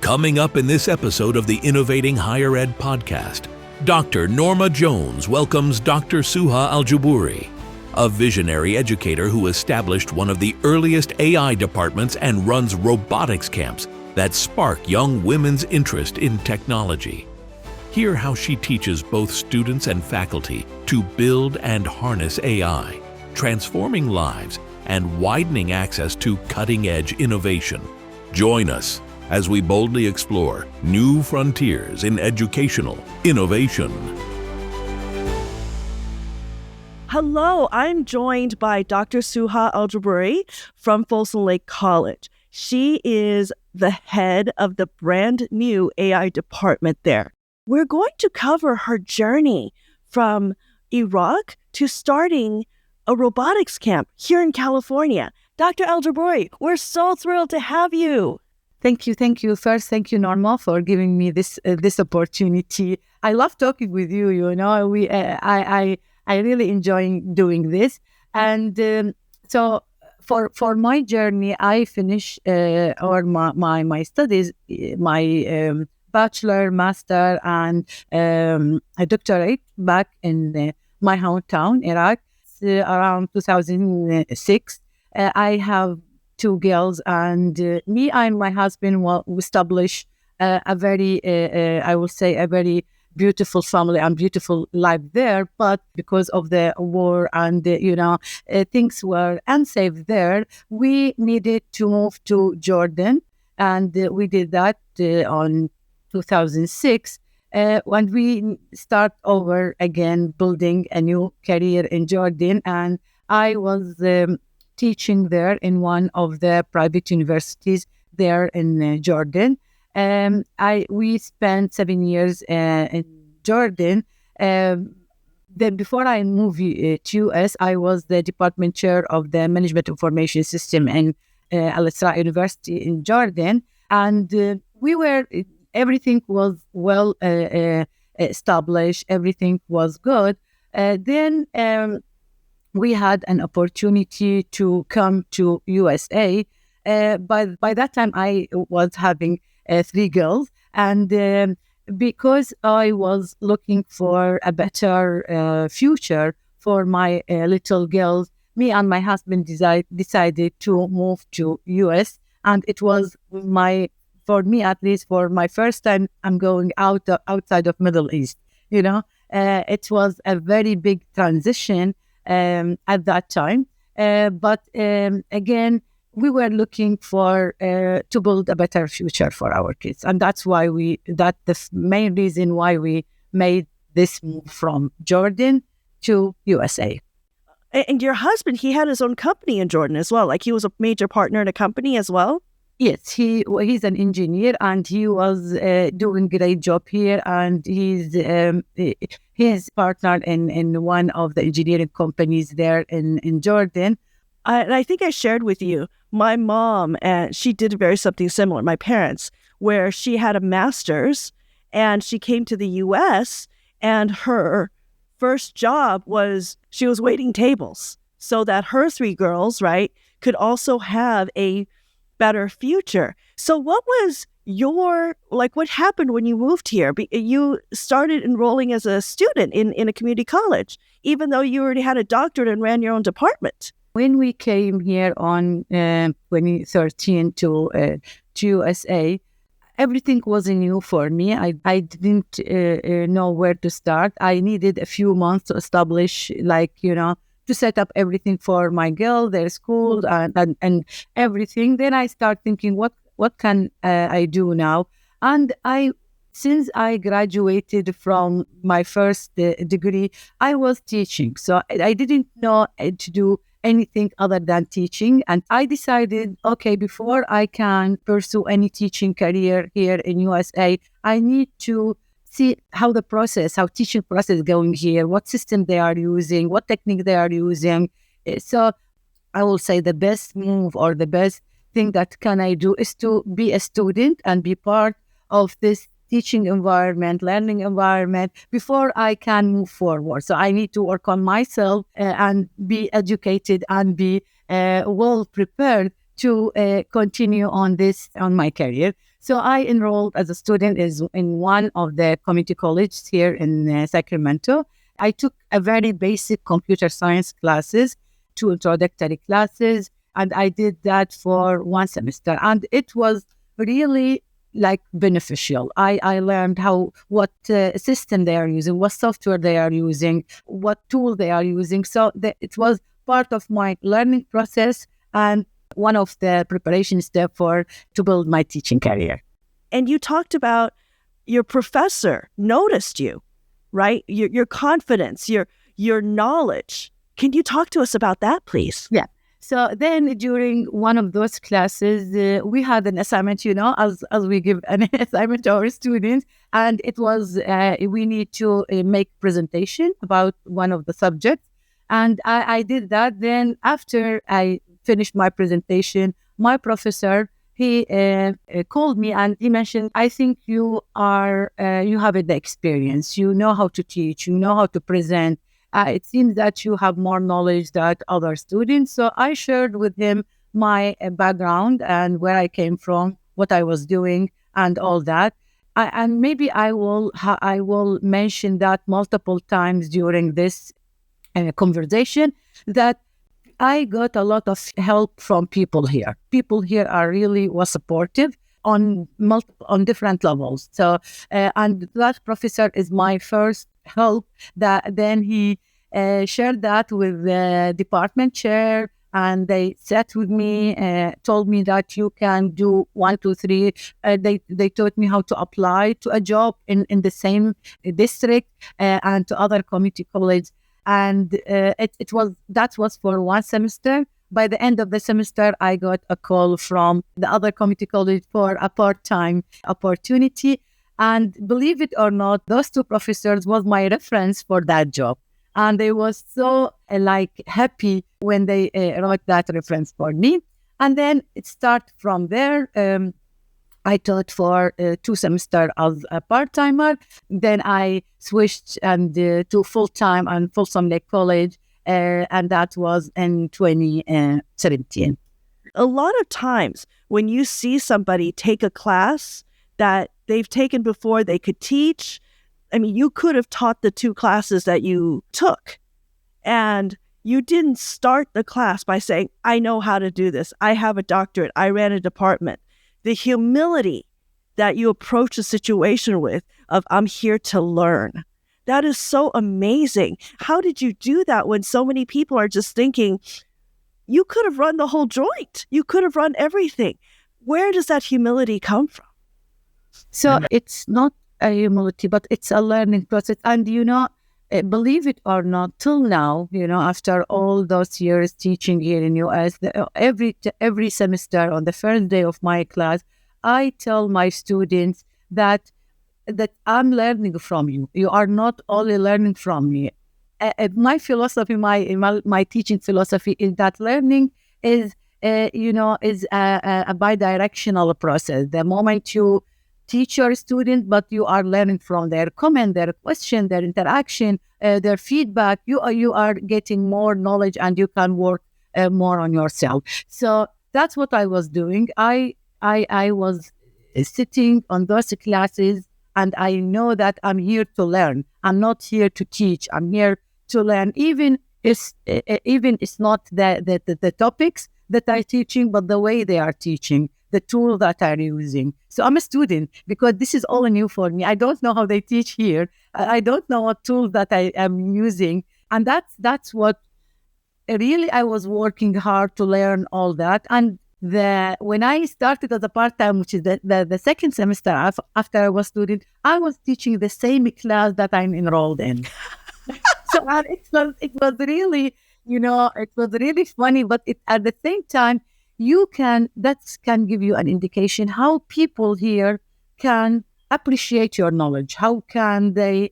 Coming up in this episode of the Innovating Higher Ed Podcast, Dr. Norma Jones welcomes Dr. Suha Al Juboori, a visionary educator who established one of the earliest AI departments and runs robotics camps that spark young women's interest in technology. Hear how she teaches both students and faculty to build and harness AI, transforming lives and widening access to cutting-edge innovation. Join us as we boldly explore new frontiers in educational innovation. Hello, I'm joined by Dr. Suha Aljuboori from Folsom Lake College. She is the head of the brand new AI department there. We're going to cover her journey from Iraq to starting a robotics camp here in California. Dr. Aljuboori, we're so thrilled to have you. Thank you. First, thank you, Norma, for giving me this opportunity. I love talking with you. You know, I really enjoy doing this. And so for my journey, I finished my studies, my bachelor, master, and a doctorate back in my hometown, Iraq, around 2006. I have two girls, and me and my husband established a very, I will say, a very beautiful family and beautiful life there. But because of the war and, things were unsafe there, we needed to move to Jordan. And we did that on 2006. When we start over again, building a new career in Jordan. And I was teaching there in one of the private universities there in Jordan. We spent 7 years in Jordan. Then before I moved to US, I was the department chair of the Management Information System in Al-Isra University in Jordan. And everything was well established. Everything was good. Then we had an opportunity to come to USA. By that time, I was having 3 girls. And because I was looking for a better future for my little girls, me and my husband decided to move to US. And it was for me at least, for my first time, I'm going outside of Middle East. It was a very big transition at that time. But again, we were looking for to build a better future for our kids. And that's why the main reason why we made this move from Jordan to USA. And your husband, he had his own company in Jordan as well. Like he was a major partner in a company as well? Yes, he's an engineer and he was doing a great job here. And he's partner in one of the engineering companies there in Jordan. And I think I shared with you, my mom, and she did something similar, my parents, where she had a master's and she came to the U.S. and her first job was she was waiting tables so that her 3 girls, right, could also have a better future. So what was what happened when you moved here? You started enrolling as a student in a community college, even though you already had a doctorate and ran your own department. When we came here on 2013 to USA, everything was new for me. I didn't know where to start. I needed a few months to establish, to set up everything for my girl, their school and everything. Then I start thinking, what can I do now? And since I graduated from my first degree, I was teaching. So I didn't know to do anything other than teaching. And I decided, okay, before I can pursue any teaching career here in USA, I need to see how teaching process is going here, what system they are using, what technique they are using. So I will say the best move or the best thing that can I do is to be a student and be part of this teaching environment, learning environment before I can move forward. So I need to work on myself and be educated and be well prepared to continue on my career. So I enrolled as a student in one of the community colleges here in Sacramento. I took a very basic computer science classes, 2 introductory classes, and I did that for 1 semester. And it was really like beneficial. I learned what system they are using, what software they are using, what tool they are using. So it was part of my learning process and one of the preparation steps to build my teaching career. And you talked about your professor noticed you, right? Your confidence, your knowledge. Can you talk to us about that, please? Yeah. So then during one of those classes, we had an assignment, as we give an assignment to our students. And it was, we need to make presentation about one of the subjects. And I did that. Then after I finished my presentation, my professor, he called me and he mentioned, I think you have the experience, you know how to teach, you know how to present. It seems that you have more knowledge than other students. So I shared with him my background and where I came from, what I was doing and all that. And maybe I will mention that multiple times during this conversation, that I got a lot of help from people here. People here was supportive on different levels. So, and that professor is my first help. That then he shared that with the department chair, and they sat with me, told me that you can do 1, 2, 3. They taught me how to apply to a job in the same district and to other community colleges. And that was for 1 semester. By the end of the semester, I got a call from the other community college for a part-time opportunity. And believe it or not, those 2 professors was my reference for that job. And they was so happy when they wrote that reference for me. And then it started from there. I taught for 2 semesters as a part-timer. Then I switched to full-time and Folsom Lake College, and that was in 2017. A lot of times when you see somebody take a class that they've taken before they could teach, I mean, you could have taught the 2 classes that you took, and you didn't start the class by saying, I know how to do this. I have a doctorate. I ran a department. The humility that you approach the situation with of, I'm here to learn. That is so amazing. How did you do that when so many people are just thinking, you could have run the whole joint. You could have run everything. Where does that humility come from? So it's not a humility, but it's a learning process. And, believe it or not, till now, after all those years teaching here in US, every semester on the first day of my class, I tell my students that I'm learning from you. You are not only learning from me. My philosophy, my teaching philosophy is that learning is a bidirectional process. The moment you teach your student, but you are learning from their comment, their question, their interaction, their feedback. You are getting more knowledge, and you can work more on yourself. So that's what I was doing. I was sitting on those classes, and I know that I'm here to learn. I'm not here to teach. I'm here to learn. Even it's not the topics that I'm teaching, but the way they are teaching, the tool that I'm using. So I'm a student because this is all new for me. I don't know how they teach here. I don't know what tools that I am using. And that's what really I was working hard to learn all that. And when I started as a part-time, which is the second semester after I was student, I was teaching the same class that I'm enrolled in. So it was really, it was really funny, but at the same time, that can give you an indication how people here can appreciate your knowledge. How can they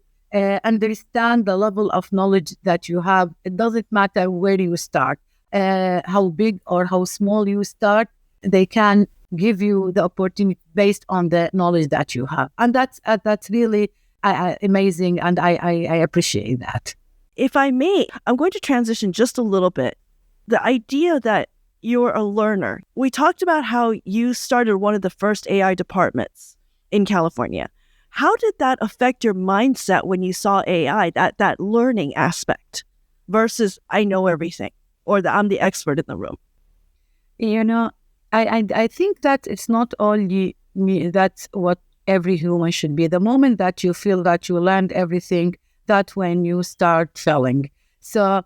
understand the level of knowledge that you have? It doesn't matter where you start, how big or how small you start. They can give you the opportunity based on the knowledge that you have, and that's really amazing, and I appreciate that. If I may, I'm going to transition just a little bit. The idea that you're a learner. We talked about how you started one of the first AI departments in California. How did that affect your mindset when you saw AI, that learning aspect versus I know everything or that I'm the expert in the room? You know, I think that it's not only me, that's what every human should be. The moment that you feel that you learned everything, that's when you start failing. So,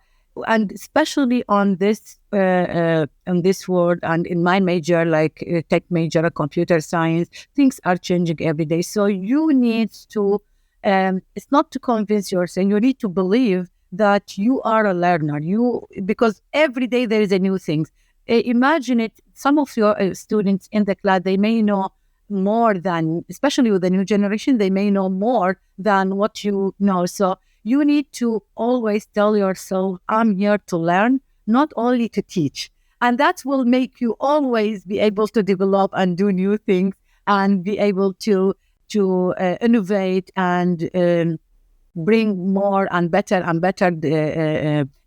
and especially on this world and in my major, like tech major, computer science, things are changing every day. So you need to, it's not to convince yourself, you need to believe that you are a learner. Because every day there is a new thing. Imagine it, some of your students in the class, they may know more than, especially with the new generation, they may know more than what you know. So you need to always tell yourself, I'm here to learn, not only to teach. And that will make you always be able to develop and do new things and be able to innovate and bring more and better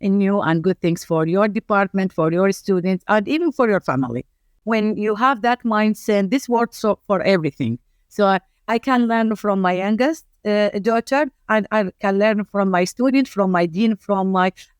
new and good things for your department, for your students, and even for your family. When you have that mindset, this works for everything. So I can learn from my youngest daughter, and I can learn from my student, from my dean,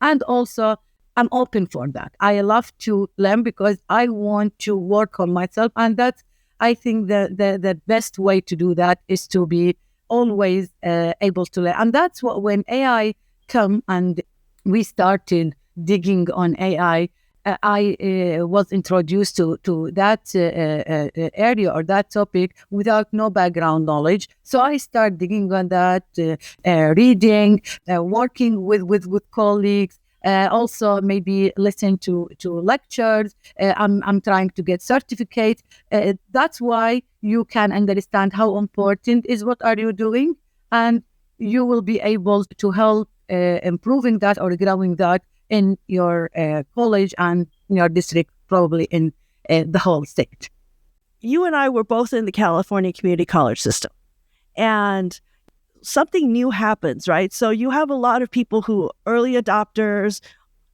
and also I'm open for that. I love to learn because I want to work on myself, and that's, I think the best way to do that is to be always able to learn. And that's what, when AI come and we started digging on AI, I was introduced to that area or that topic without no background knowledge. So I started digging on that, reading, working with colleagues, also maybe listen to lectures. I'm trying to get certificate. That's why you can understand how important is what are you doing, and you will be able to help improving that or growing that in your college and in your district, probably in the whole state. You and I were both in the California community college system, and something new happens, right? So you have a lot of people who early adopters,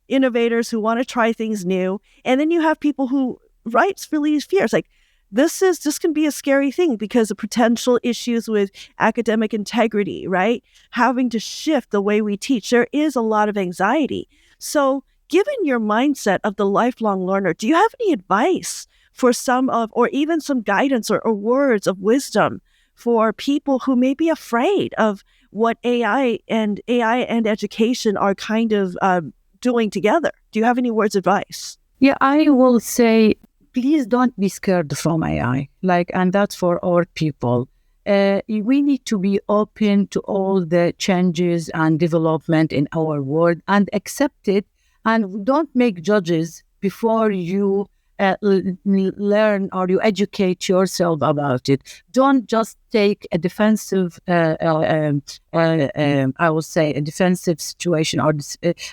innovators who want to try things new. And then you have people who rightfully fears, like, this can be a scary thing because of potential issues with academic integrity, right? Having to shift the way we teach. There is a lot of anxiety. So given your mindset of the lifelong learner, do you have any advice for some of, or even some guidance or words of wisdom for people who may be afraid of what AI and education are kind of doing together? Do you have any words of advice? Yeah, I will say, please don't be scared from AI. And that's for all people. We need to be open to all the changes and development in our world and accept it. And don't make judges before you learn or you educate yourself about it. Don't just take a defensive, I will say, a defensive situation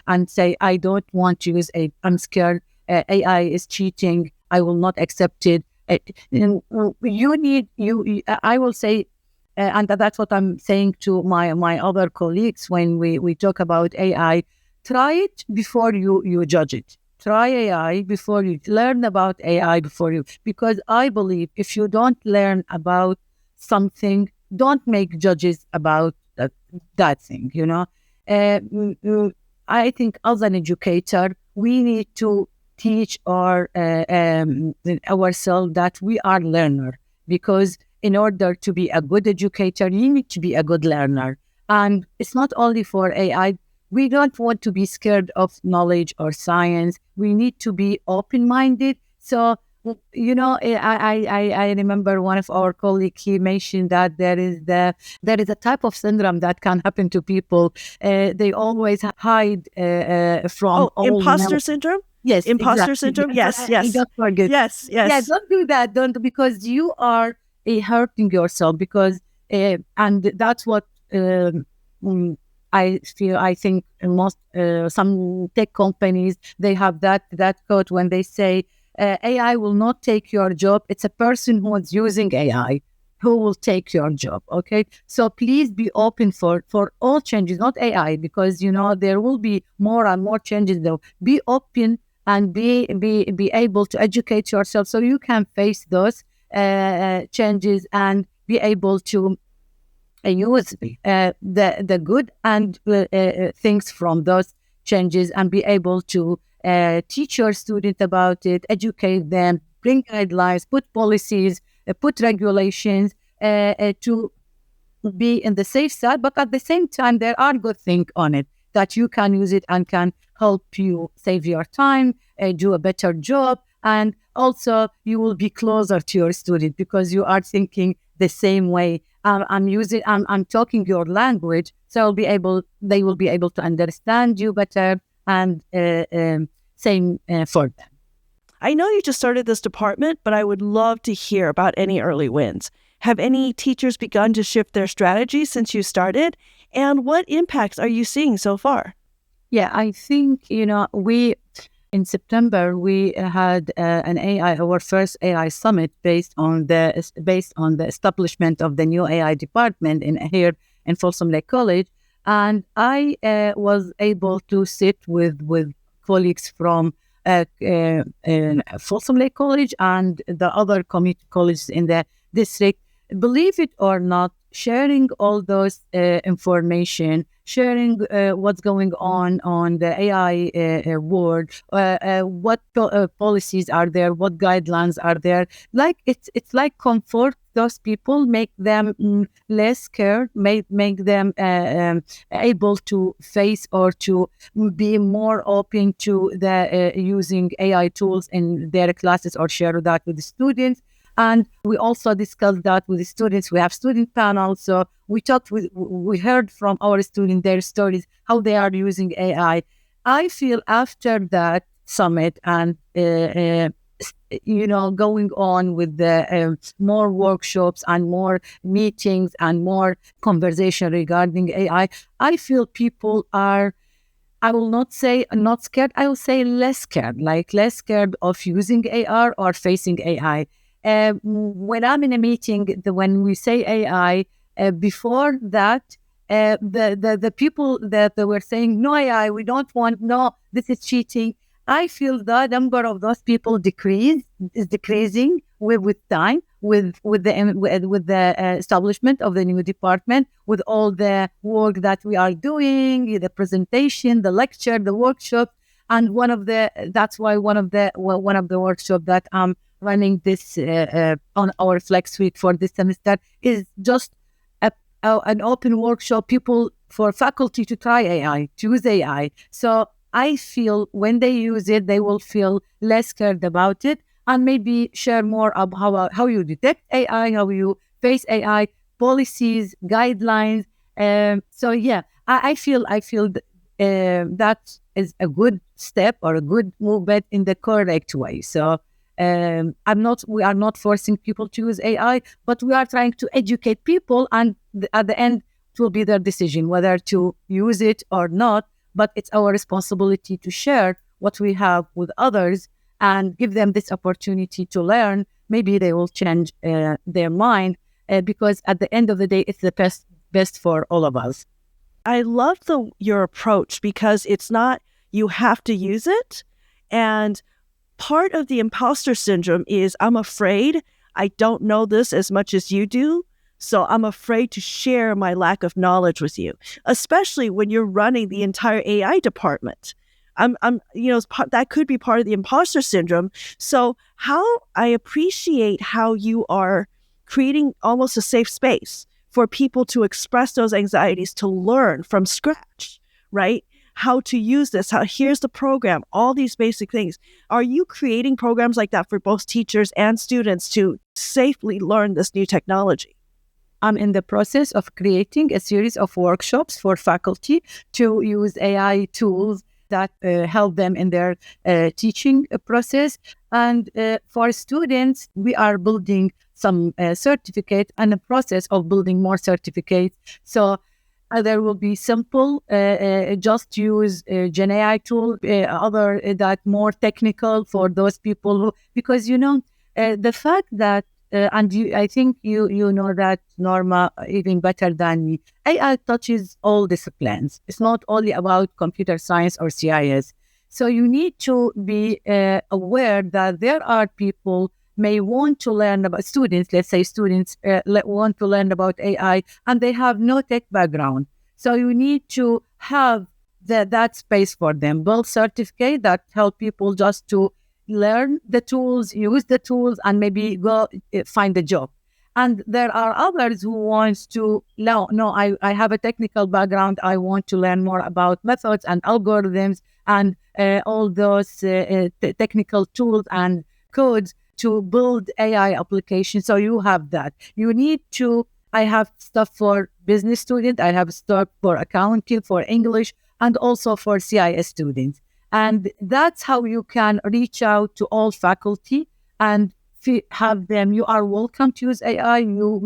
and say, I don't want to use AI. I'm scared. AI is cheating. I will not accept it. I will say, and that's what I'm saying to my other colleagues when we talk about AI. Try it before you judge it. Try AI before you learn about AI because I believe if you don't learn about something, don't make judges about that thing. I think as an educator, we need to teach ourselves that we are learner, because in order to be a good educator, you need to be a good learner. And it's not only for AI. We don't want to be scared of knowledge or science. We need to be open-minded. So, I remember one of our colleagues, he mentioned that there is a type of syndrome that can happen to people. They always hide from imposter syndrome? Yes, imposter exactly. syndrome. Yes. Don't forget. Yes. Yeah, don't do that. Don't, because you are hurting yourself. And that's what I think most some tech companies, they have that quote when they say AI will not take your job. It's a person who is using AI who will take your job. Okay, so please be open for all changes, not AI, because there will be more and more changes. Though, be open and be able to educate yourself so you can face those changes and be able to use the good and things from those changes, and be able to teach your student about it, educate them, bring guidelines, put policies, put regulations to be in the safe side. But at the same time, there are good things on it that you can use it and can help you save your time, do a better job, and also you will be closer to your student because you are thinking the same way. I'm talking your language, so they will be able to understand you better, and same for them. I know you just started this department, but I would love to hear about any early wins. Have any teachers begun to shift their strategy since you started? And what impacts are you seeing so far? Yeah, I think, in September, we had our first AI summit based on the establishment of the new AI department here in Folsom Lake College. And I was able to sit with colleagues from Folsom Lake College and the other community colleges in the district. Believe it or not, sharing all those information, sharing what's going on the AI world, what policies are there, what guidelines are there. Like it's like comfort those people, make them less scared, make them able to face or to be more open to the using AI tools in their classes or share that with the students. And we also discussed that with the students. We have student panels. So we heard from our students their stories, how they are using AI. I feel after that summit and, going on with the more workshops and more meetings and more conversation regarding AI, I feel people are, I will not say not scared, I will say less scared of using AI or facing AI. When I'm in a meeting, when we say AI, before that, the people that they were saying no AI, we don't want, no, this is cheating. I feel the number of those people is decreasing with time, with the establishment of the new department, with all the work that we are doing, the presentation, the lecture, the workshop, and that's why one of the workshop that I'm running this on our Flex Suite for this semester is just an open workshop, people for faculty to try AI, to use AI. So I feel when they use it, they will feel less scared about it, and maybe share more about how you detect AI, how you face AI, policies, guidelines. So yeah, I feel that is a good step or a good movement in the correct way. So we are not forcing people to use AI, but we are trying to educate people, and at the end, it will be their decision whether to use it or not. But it's our responsibility to share what we have with others and give them this opportunity to learn. Maybe they will change their mind because at the end of the day, it's the best for all of us. I love your approach because it's not you have to use it. And part of the imposter syndrome is I'm afraid I don't know this as much as you do. So I'm afraid to share my lack of knowledge with you, especially when you're running the entire AI department. That could be part of the imposter syndrome. So I appreciate how you are creating almost a safe space for people to express those anxieties, to learn from scratch, right? How to use this, here's the program, all these basic things. Are you creating programs like that for both teachers and students to safely learn this new technology? I'm in the process of creating a series of workshops for faculty to use AI tools that help them in their teaching process. And for students, we are building some certificate and a process of building more certificates. So there will be simple, just use Gen AI tool, other that more technical for those people because, the fact that I think you know that, Norma, even better than me. AI touches all disciplines. It's not only about computer science or CIS. So you need to be aware that there are people may want to learn about students, let's say students want to learn about AI and they have no tech background. So you need to have that space for them. Build certificate that help people just to learn the tools, use the tools, and maybe go find a job. And there are others who wants to, I have a technical background. I want to learn more about methods and algorithms and all those technical tools and codes to build AI applications. So you have that. You need to, I have stuff for business students. I have stuff for accounting, for English, and also for CIS students. And that's how you can reach out to all faculty and have them. You are welcome to use AI. You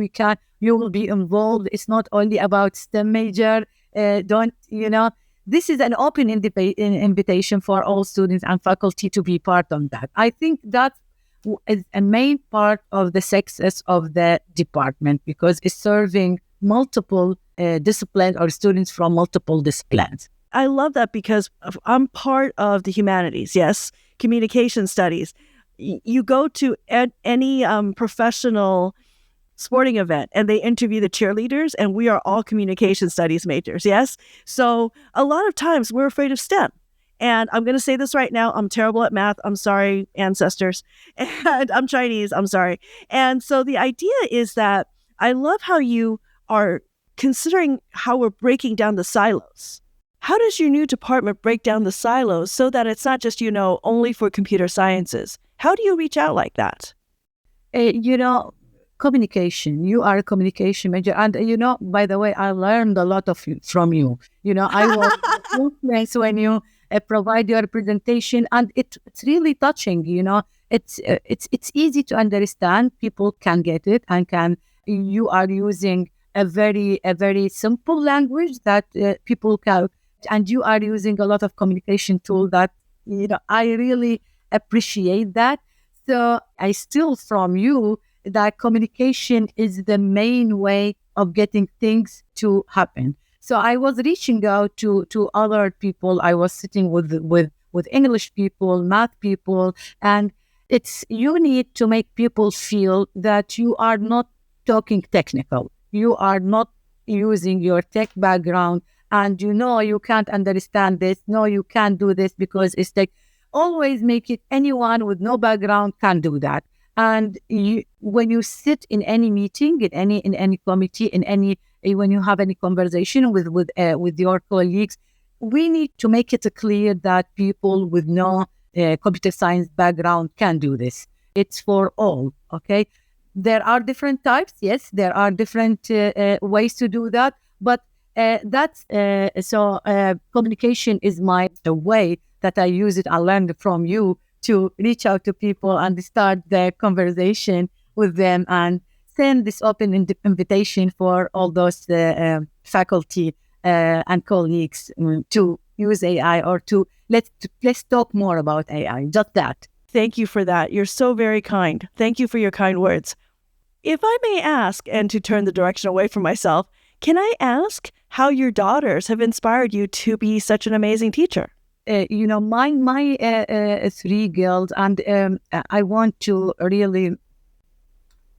will be involved. It's not only about STEM major. This is an open invitation for all students and faculty to be part of that. I think that is a main part of the success of the department because it's serving multiple disciplines or students from multiple disciplines. I love that because I'm part of the humanities, yes, communication studies. You go to any professional sporting event and they interview the cheerleaders and we are all communication studies majors, yes? So a lot of times we're afraid of STEM. And I'm going to say this right now, I'm terrible at math. I'm sorry, ancestors. And I'm Chinese, I'm sorry. And so the idea is that I love how you are considering how we're breaking down the silos. How does your new department break down the silos so that it's not just, only for computer sciences? How do you reach out like that? Communication. You are a communication major. And, by the way, I learned a lot from you. I was influenced when you provide your presentation and it's really touching, It's easy to understand. People can get it and you are using a very simple language that people can. And you are using a lot of communication tool that, I really appreciate that. So I steal from you that communication is the main way of getting things to happen. So I was reaching out to other people. I was sitting with English people, math people, and you need to make people feel that you are not talking technical. You are not using your tech background and you can't understand this. No, you can't do this because it's tech. Always make it anyone with no background can do that. And when you sit in any meeting, in any committee, when you have any conversation with your colleagues, we need to make it clear that people with no computer science background can do this. It's for all, okay? There are different types, yes. There are different ways to do that, but communication is my way that I use it. I learned from you to reach out to people and start the conversation with them and send this open invitation for all those faculty and colleagues to use AI or let's talk more about AI. Just that. Thank you for that. You're so very kind. Thank you for your kind words. If I may ask, and to turn the direction away from myself, can I ask how your daughters have inspired you to be such an amazing teacher? My 3 girls, and I want to really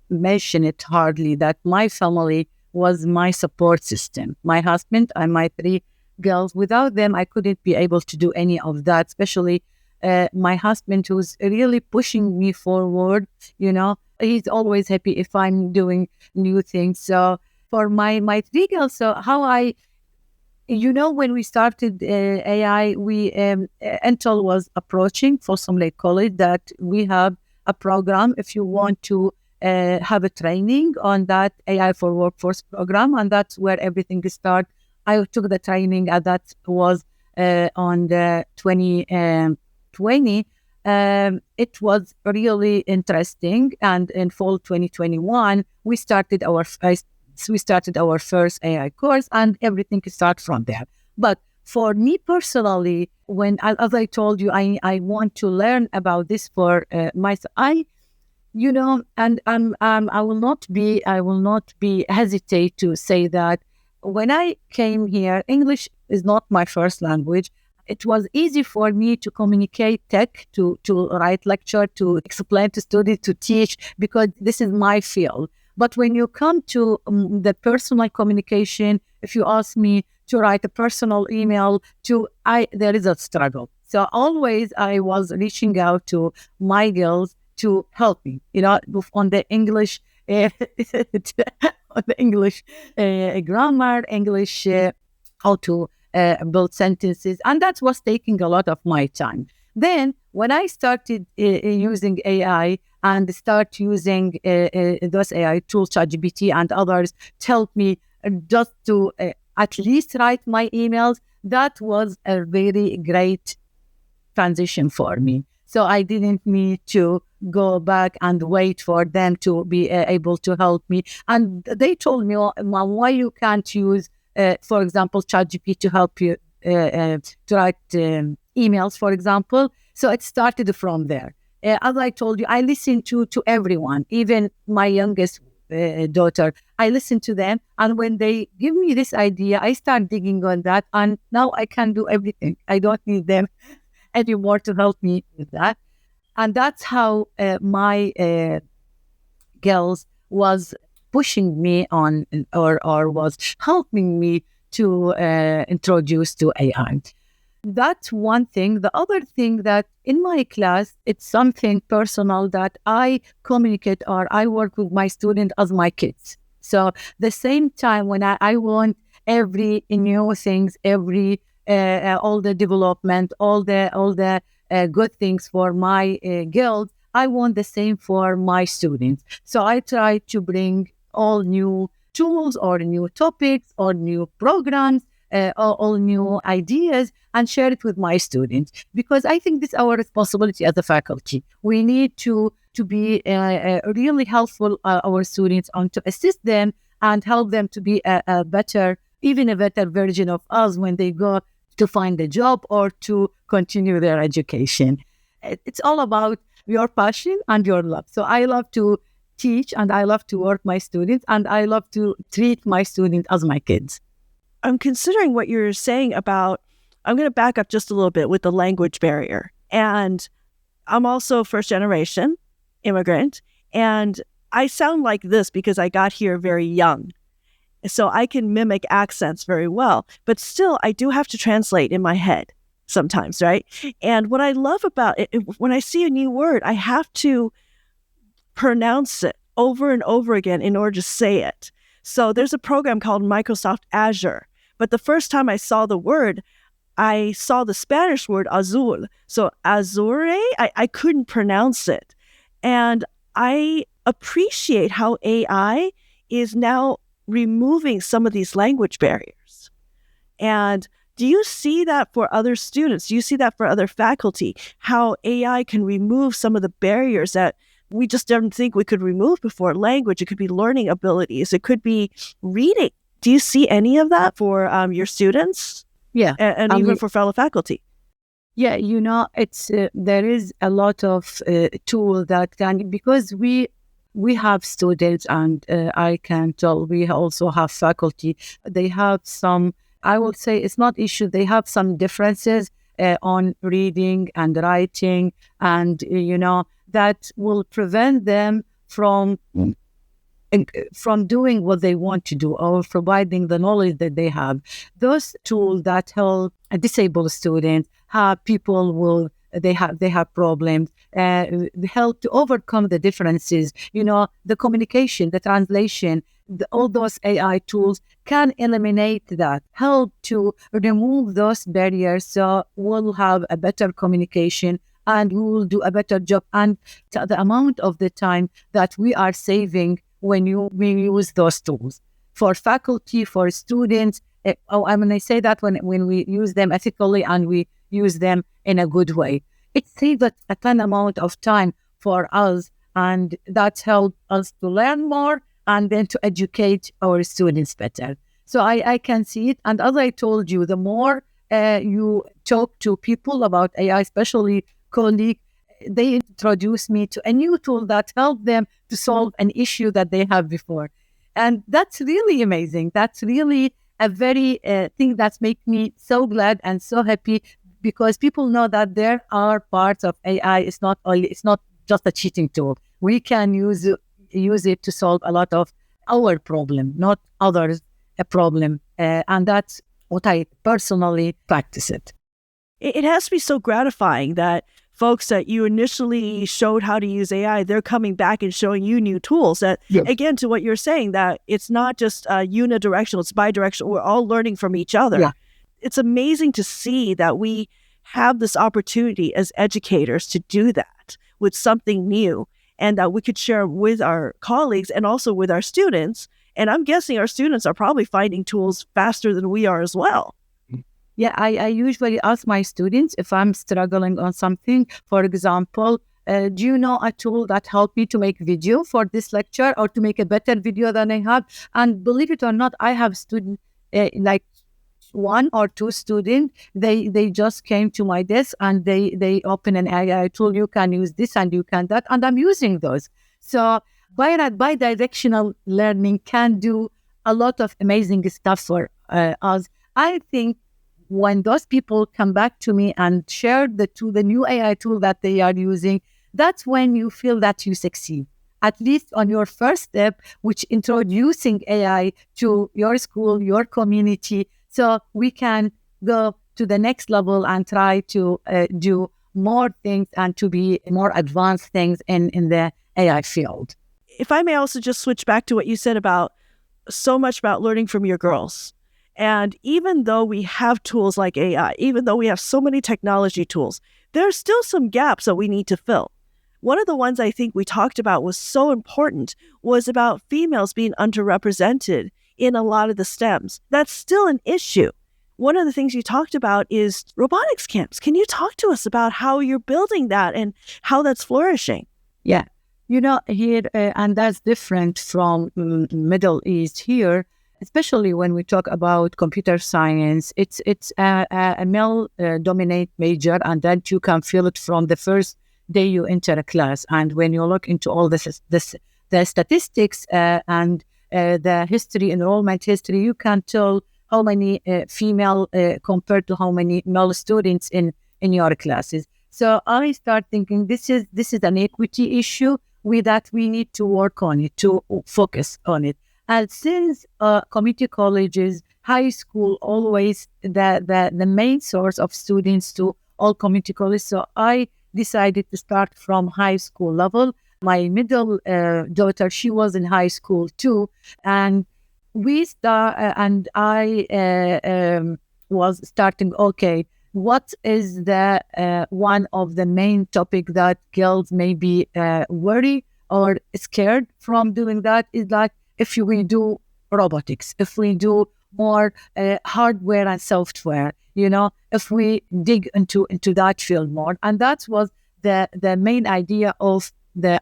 mention it hardly that my family was my support system. My husband and my 3 girls. Without them, I couldn't be able to do any of that. Especially my husband, who's really pushing me forward. He's always happy if I'm doing new things. So for my 3 girls, so how when we started AI, Intel was approaching Folsom Lake College that we have a program if you want to have a training on that AI for Workforce program, and that's where everything started. I took the training, and that was on the 2020. It was really interesting, and in fall 2021, we started our first AI course, and everything started from there. But for me personally, as I told you, I want to learn about this for myself. I will not be hesitate to say that when I came here, English is not my first language. it was easy for me to communicate tech, to write lecture, to explain to students, to teach, because this is my field. But when you come to the personal communication, if you ask me to write a personal email, there is a struggle. So always I was reaching out to my girls to help me, on the English, on the English grammar, English, how to build sentences. And that was taking a lot of my time. Then when I started using AI and start using those AI tools, ChatGPT and others, to help me just to at least write my emails, that was a very great transition for me. So I didn't need to go back and wait for them to be able to help me. And they told me, Mom, why you can't use, for example, ChatGPT to help you to write emails, for example. So it started from there. As I told you, I listen to everyone, even my youngest daughter. I listen to them. And when they give me this idea, I start digging on that. And now I can do everything. I don't need them anymore to help me with that. And that's how my girls was pushing me on, or was helping me to introduce to AI. That's one thing. The other thing that in my class, it's something personal that I communicate or I work with my students as my kids. So the same time when I want every new things, every all the development, all the good things for my girls, I want the same for my students. So I try to bring all new tools or new topics or new programs, all new ideas, and share it with my students, because I think this is our responsibility as a faculty. We need to be really helpful our students, and to assist them and help them to be a better version of us when they go to find a job or to continue their education. It's all about your passion and your love. So I love to teach, and I love to work my students, and I love to treat my students as my kids. I'm considering what you're saying about, I'm going to back up just a little bit with the language barrier. And I'm also first generation immigrant, and I sound like this because I got here very young. So I can mimic accents very well, but still I do have to translate in my head sometimes, right? And what I love about it, when I see a new word, I have to pronounce it over and over again in order to say it. So there's a program called Microsoft Azure, but the first time I saw the word, I saw the Spanish word azul. So azure, I couldn't pronounce it. And I appreciate how AI is now removing some of these language barriers. And do you see that for other students? Do you see that for other faculty? How AI can remove some of the barriers that we just didn't think we could remove before? Language, it could be learning abilities, it could be reading. Do you see any of that for your students? Yeah. And even for fellow faculty? Yeah, it's there is a lot of tool that can, because we have students, and I can tell we also have faculty. They have some, I would say it's not issue, they have some differences on reading and writing, and that will prevent them from doing what they want to do, or providing the knowledge that they have. Those tools that help disabled students, they have problems, help to overcome the differences, the communication, the translation, all those AI tools can eliminate that, help to remove those barriers, so we'll have a better communication and we will do a better job. And the amount of the time that we are saving when we use those tools for faculty, for students. I say that when we use them ethically and we use them in a good way, it saves a ton amount of time for us, and that helps us to learn more and then to educate our students better. So I can see it. And as I told you, the more you talk to people about AI, especially colleagues, they introduce me to a new tool that helps them to solve an issue that they have before. And that's really amazing. That's really a very thing that makes me so glad and so happy, because people know that there are parts of AI. It's not just a cheating tool. We can use it to solve a lot of our problem, not others' a problem. And that's what I personally practice it. It has to be so gratifying that folks that you initially showed how to use AI, they're coming back and showing you new tools that, again, to what you're saying, that it's not just unidirectional, it's bidirectional. We're all learning from each other. Yeah. It's amazing to see that we have this opportunity as educators to do that with something new, and that we could share with our colleagues and also with our students. And I'm guessing our students are probably finding tools faster than we are as well. Yeah, I usually ask my students if I'm struggling on something. For example, do you know a tool that helped me to make video for this lecture or to make a better video than I have? And believe it or not, I have students, like 1 or 2 students, they just came to my desk and they open an AI tool. You can use this and you can that, and I'm using those. So bi-directional learning can do a lot of amazing stuff for us. I think when those people come back to me and share the new AI tool that they are using, that's when you feel that you succeed, at least on your first step, which introducing AI to your school, your community, so we can go to the next level and try to do more things and to be more advanced things in the AI field. If I may also just switch back to what you said about so much about learning from your girls. And even though we have tools like AI, even though we have so many technology tools, there are still some gaps that we need to fill. One of the ones I think we talked about was so important was about females being underrepresented in a lot of the STEMs. That's still an issue. One of the things you talked about is robotics camps. Can you talk to us about how you're building that and how that's flourishing? Yeah. Here, and that's different from Middle East here, especially when we talk about computer science. It's a male-dominate major, and then you can feel it from the first day you enter a class. And when you look into all the statistics and the enrollment history, you can tell how many female compared to how many male students in your classes. So I start thinking this is an equity issue that we need to work on it, to focus on it. And since community colleges, high school, always the main source of students to all community colleges, so I decided to start from high school level. My middle daughter, she was in high school too, and I was starting. Okay, what is the one of the main topic that girls may be worried or scared from doing that is like, if we do robotics, if we do more hardware and software, if we dig into that field more. And that was the main idea of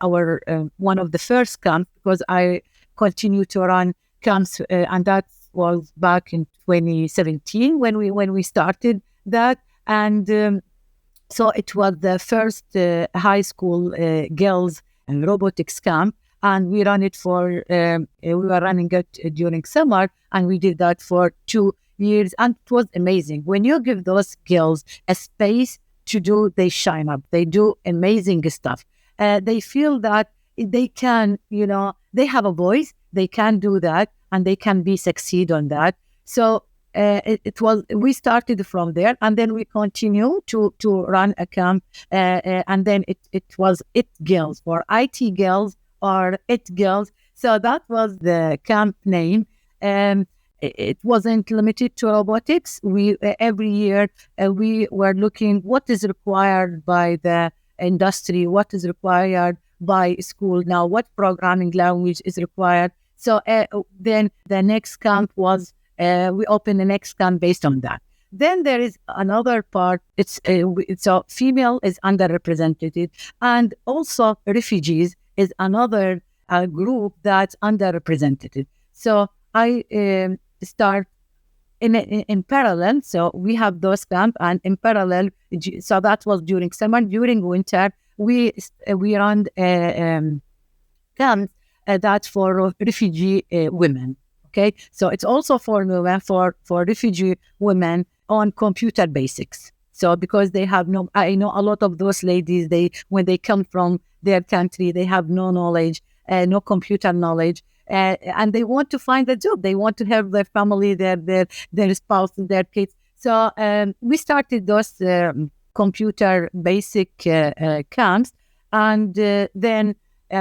our one of the first camps, because I continue to run camps, and that was back in 2017 when we started that. And so it was the first high school girls and robotics camp. And we ran it we were running it during summer, and we did that for 2 years. And it was amazing. When you give those girls a space to do, they shine up. They do amazing stuff. They feel that they can, they have a voice, they can do that, and they can succeed on that. So we started from there, and then we continue to run a camp. And then it was IT Girls, or IT Girls, or IT Girls. So that was the camp name. It wasn't limited to robotics. We every year we were looking what is required by the industry, what is required by school now, what programming language is required. So then the next camp was we opened the next camp based on that. Then there is another part. It's so female is underrepresented, and also refugees is another group that's underrepresented. So I start in parallel. So we have those camps, and in parallel, so that was during summer. During winter, we run camps that's for refugee women. Okay, so it's also for women, for refugee women on computer basics. So because they have no, I know a lot of those ladies, when they come from their country, they have no knowledge, no computer knowledge, and they want to find a job. They want to have their family, their spouse, their kids. So we started those computer basic camps, and then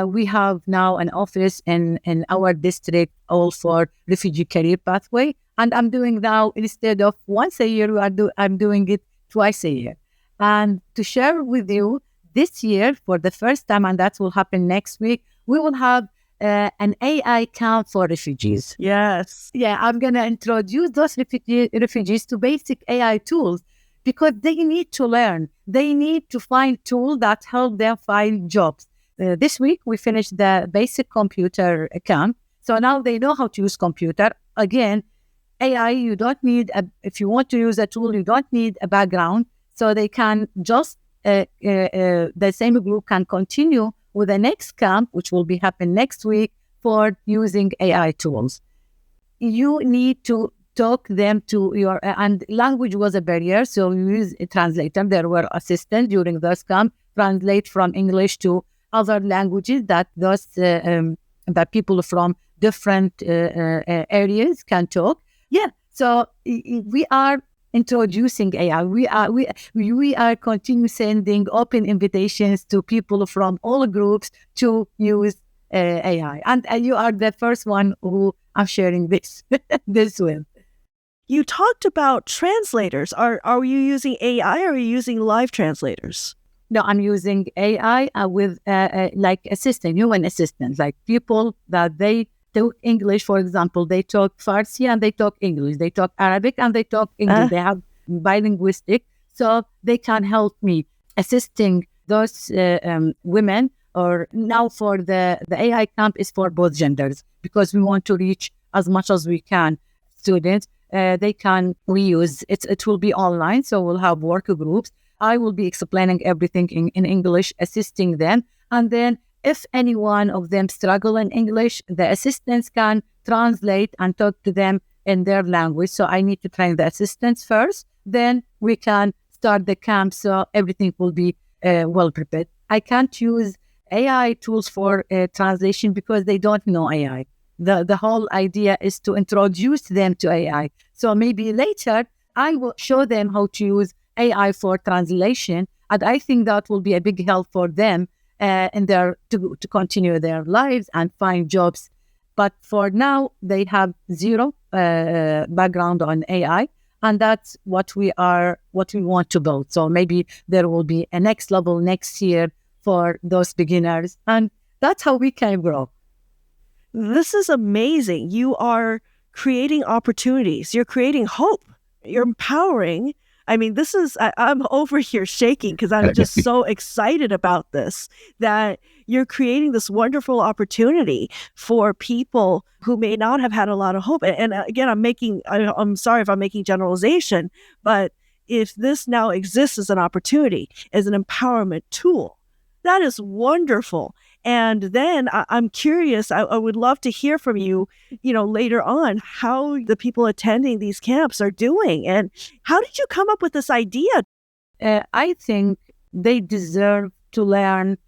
we have now an office in our district, all for refugee career pathway. And I'm doing now, instead of once a year, I'm doing it twice a year. And to share with you, this year, for the first time, and that will happen next week, we will have an AI camp for refugees. Yes. Yeah, I'm going to introduce those refugees to basic AI tools, because they need to learn. They need to find tools that help them find jobs. This week, we finished the basic computer camp. So now they know how to use computer. Again, AI, you don't need, if you want to use a tool, you don't need a background. So they can just, the same group can continue with the next camp, which will be happen next week, for using AI tools. You need to talk them to your, and language was a barrier, so you use a translator. There were assistants during those camp, translate from English to other languages that those that people from different areas can talk. Yeah, so we are introducing AI. We are continue sending open invitations to people from all groups to use AI, and you are the first one who I'm sharing this with. You talked about translators. Are you using AI or are you using live translators? No, I'm using AI with like assistant, human assistants, like people that they talk English, for example. They talk Farsi and they talk English. They talk Arabic and they talk English. They have bilinguistic, so they can help me assisting those women. Or now for the AI camp is for both genders, because we want to reach as much as we can students. We use it. It will be online, so we'll have work groups. I will be explaining everything in English, assisting them. And then if any one of them struggle in English, the assistants can translate and talk to them in their language. So I need to train the assistants first. Then we can start the camp, so everything will be well prepared. I can't use AI tools for translation because they don't know AI. The whole idea is to introduce them to AI. So maybe later I will show them how to use AI for translation, and I think that will be a big help for them to continue their lives and find jobs. But for now, they have zero background on AI, and that's what we want to build. So maybe there will be a next level next year for those beginners, and that's how we can grow. This is amazing. You are creating opportunities. You're creating hope. You're empowering. I mean, I'm over here shaking because I'm just so excited about this, that you're creating this wonderful opportunity for people who may not have had a lot of hope. And again, I'm sorry if I'm making generalization, but if this now exists as an opportunity, as an empowerment tool, that is wonderful. And then I'm curious, I would love to hear from you, later on, how the people attending these camps are doing. And how did you come up with this idea? I think they deserve to learn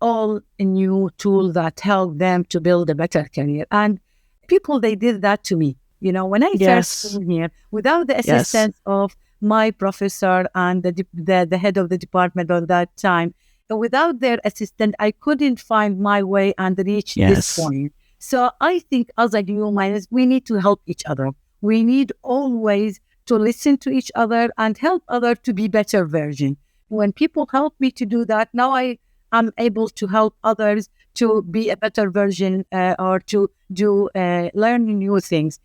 all new tools that help them to build a better career. And people, they did that to me. When I first came here, without the assistance of my professor and the head of the department at that time, without their assistance, I couldn't find my way and reach this point. So I think as a humans, we need to help each other. We need always to listen to each other and help others to be better version. When people help me to do that, now I am able to help others to be a better version or to learn new things.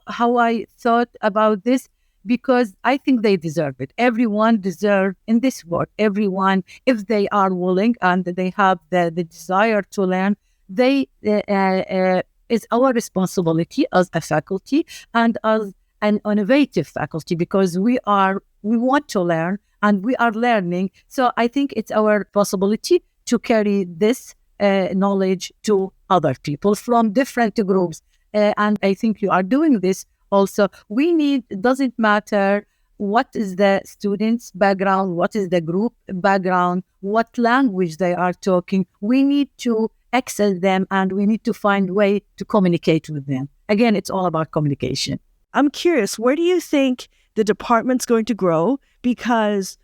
How I thought about this, because I think they deserve it. Everyone deserves in this work. Everyone, if they are willing and they have the desire to learn, it's our responsibility as a faculty and as an innovative faculty, because we want to learn and we are learning. So I think it's our possibility to carry this knowledge to other people from different groups. And I think you are doing this also. It doesn't matter what is the student's background, what is the group background, what language they are talking. We need to access them and we need to find a way to communicate with them. Again, it's all about communication. I'm curious, where do you think the department's going to grow? Because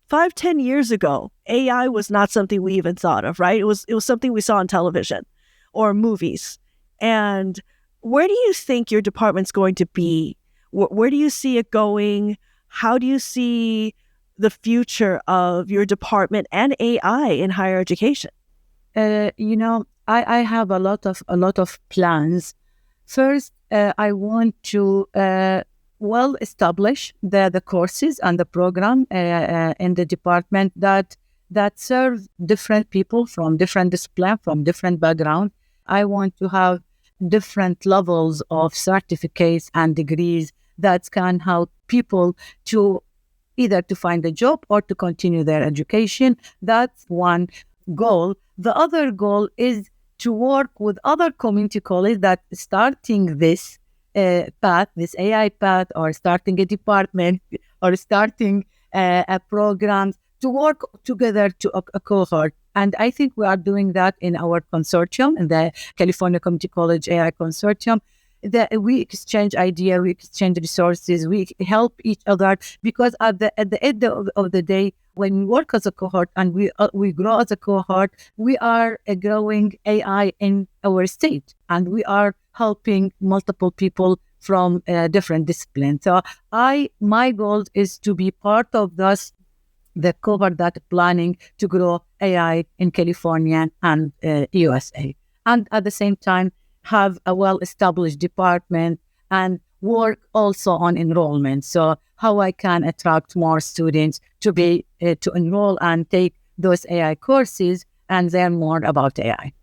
5-10 years ago, AI was not something we even thought of, right? It was something we saw on television or movies. And where do you think your department's going to be? Where do you see it going? How do you see the future of your department and AI in higher education? I have a lot of plans. First, I want to establish the courses and the program in the department that serve different people from different discipline, from different background. I want to have different levels of certificates and degrees that can help people to either to find a job or to continue their education. That's one goal. The other goal is to work with other community colleges that starting this path, this AI path, or starting a department, or starting a program, to work together to a cohort. And I think we are doing that in our consortium, in the California Community College AI Consortium. That we exchange ideas, we exchange resources, we help each other, because at the end of the day, when we work as a cohort and we grow as a cohort, we are growing AI in our state, and we are helping multiple people from different disciplines. So my goal is to be part of the cohort that planning to grow AI in California and USA, and at the same time have a well-established department and work also on enrollment. So how I can attract more students to be to enroll and take those AI courses and learn more about AI.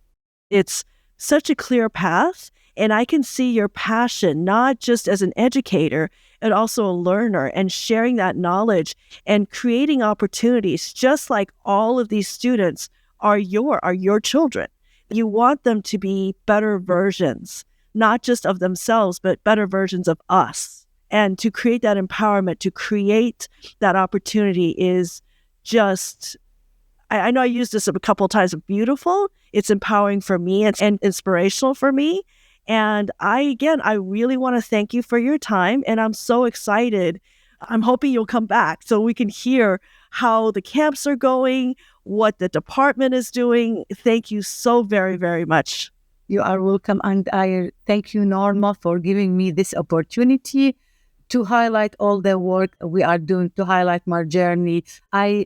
It's such a clear path, and I can see your passion, not just as an educator, and also a learner, and sharing that knowledge and creating opportunities, just like all of these students are your children. You want them to be better versions, not just of themselves, but better versions of us. And to create that empowerment, to create that opportunity is just, I know I used this a couple of times, beautiful. It's empowering for me and inspirational for me. And I really want to thank you for your time. And I'm so excited. I'm hoping you'll come back so we can hear how the camps are going, what the department is doing. Thank you so very, very much. You are welcome. And I thank you, Norma, for giving me this opportunity to highlight all the work we are doing, to highlight my journey. I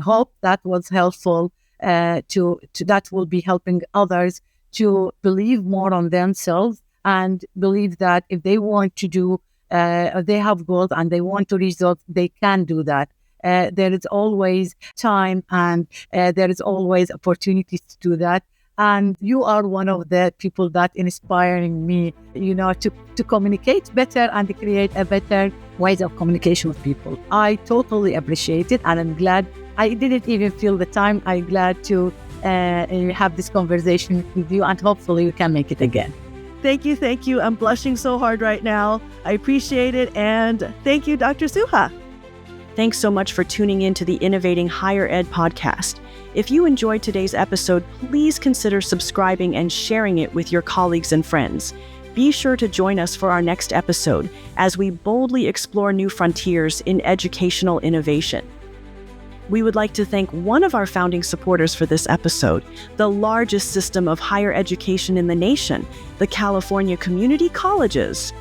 hope that was helpful, that will be helping others to believe more on themselves and believe that if they want to do, they have goals and they want to reach those, they can do that. There is always time and there is always opportunities to do that. And you are one of the people that inspiring me, to communicate better and to create a better ways of communication with people. I totally appreciate it, and I'm glad. I didn't even feel the time. I'm glad to have this conversation with you, and hopefully we can make it again. Thank you. I'm blushing so hard right now. I appreciate it. And thank you, Dr. Suha. Thanks so much for tuning in to the Innovating Higher Ed podcast. If you enjoyed today's episode, please consider subscribing and sharing it with your colleagues and friends. Be sure to join us for our next episode as we boldly explore new frontiers in educational innovation. We would like to thank one of our founding supporters for this episode, the largest system of higher education in the nation, the California Community Colleges.